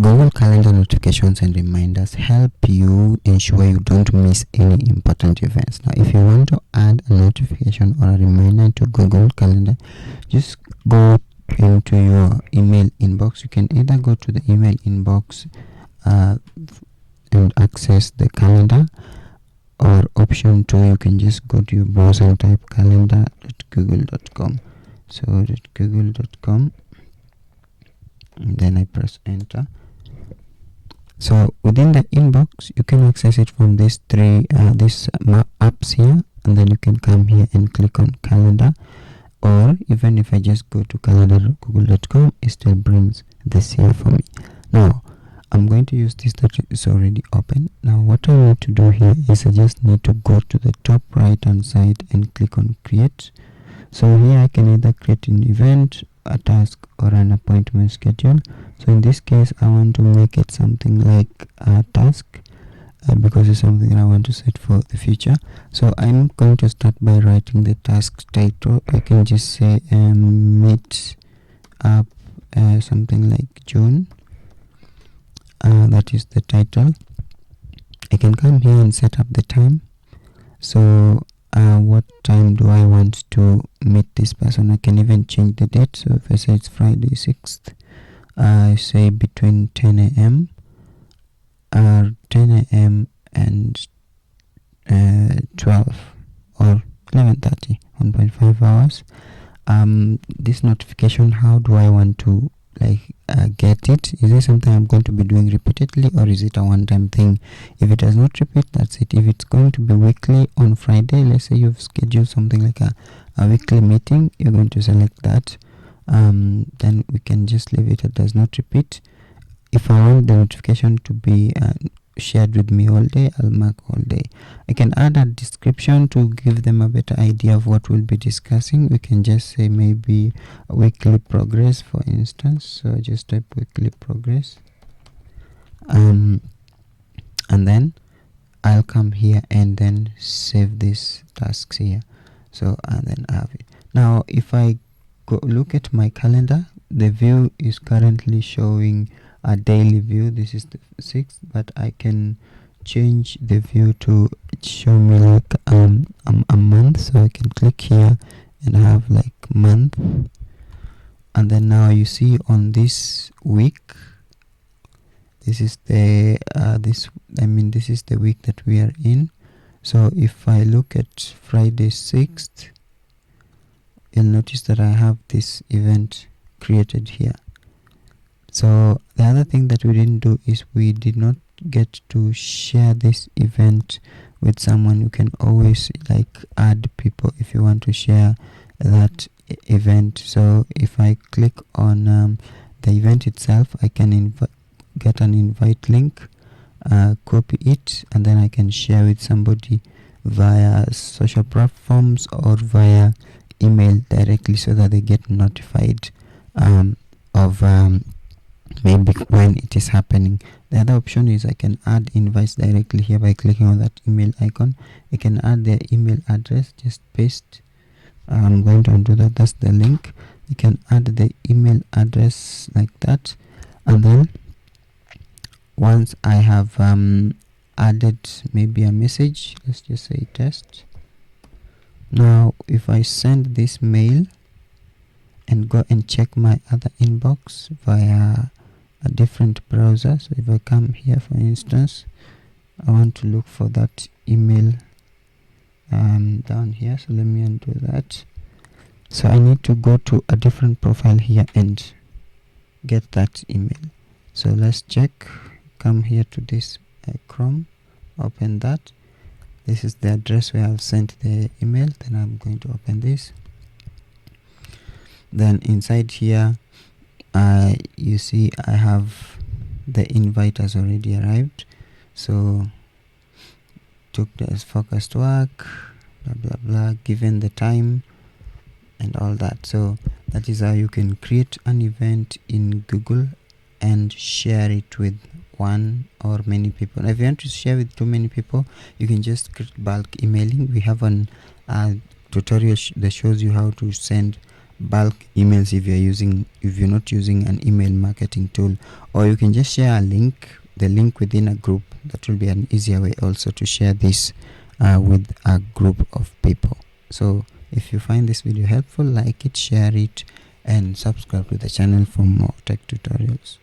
Google Calendar notifications and reminders help you ensure you don't miss any important events. Now, if you want to add a notification or a reminder to Google Calendar, just go into your email inbox. You can either go to the email inbox and access the calendar, or option 2, you can just go to your browser and type calendar.google.com. So .google.com, and then I press enter. So within the inbox, you can access it from these three apps here, and then you can come here and click on calendar. Or even if I just go to calendar.google.com, it still brings this here for me. Now I'm going to use this that is already open. Now what I need to do here is I just need to go to the top right hand side and click on create. So here I can either create an event, a task, or an appointment schedule. So in this case, I want to make it something like a task because it's something I want to set for the future. So I'm going to start by writing the task title. I can just say meet up something like June. That is the title. I can come here and set up the time. So what time do I want to meet this person? I can even change the date. So if I say it's Friday 6th, I say between 10 a.m. and 12 or 11:30, 1.5 hours. This notification, how do I want to get it? Is it something I'm going to be doing repeatedly, or is it a one-time thing? If it does not repeat, that's it. If it's going to be weekly on Friday, let's say you've scheduled something like a weekly meeting, you're going to select that. Then we can just leave it. It does not repeat. If I want the notification to be shared with me all day, I'll mark all day. I can add a description to give them a better idea of what we'll be discussing. We can just say maybe a weekly progress, for instance. So I just type weekly progress, and then I'll come here and then save these tasks here. So and then I have it. Now if I go look at my calendar, the view is currently showing a daily view. This is the 6th, but I can change the view to show me like a month. So I can click here and have like month, and then now you see on this week, this is the this is the week that we are in. So if I look at Friday 6th, you'll notice that I have this event created here. So the other thing that we didn't do is we did not get to share this event with someone. You can always add people if you want to share that event. So if I click on the event itself, I can get an invite link, copy it, and then I can share with somebody via social platforms or via email directly, so that they get notified of maybe when it is happening. The other option is I can add invites directly here by clicking on that email icon. I can add their email address, just paste. I'm going to undo that. That's the link. You can add the email address like that, and then once I have added maybe a message, let's just say test. Now if I send this mail and go and check my other inbox via a different browser, so if I come here, for instance, I want to look for that email down here. So let me undo that. So I need to go to a different profile here and get that email. So let's check. Come here to this Chrome, open that. This is the address where I've sent the email. Then I'm going to open this. Then inside here, you see I have the invite has already arrived. So took as focused work, blah blah blah, given the time and all that. So that is how you can create an event in Google and share it with one or many people. If you want to share with too many people, you can just create bulk emailing. We have an tutorial that shows you how to send bulk emails if you're not using an email marketing tool. Or you can just share the link within a group. That will be an easier way also to share this with a group of people. So if you find this video helpful, like it, share it, and subscribe to the channel for more tech tutorials.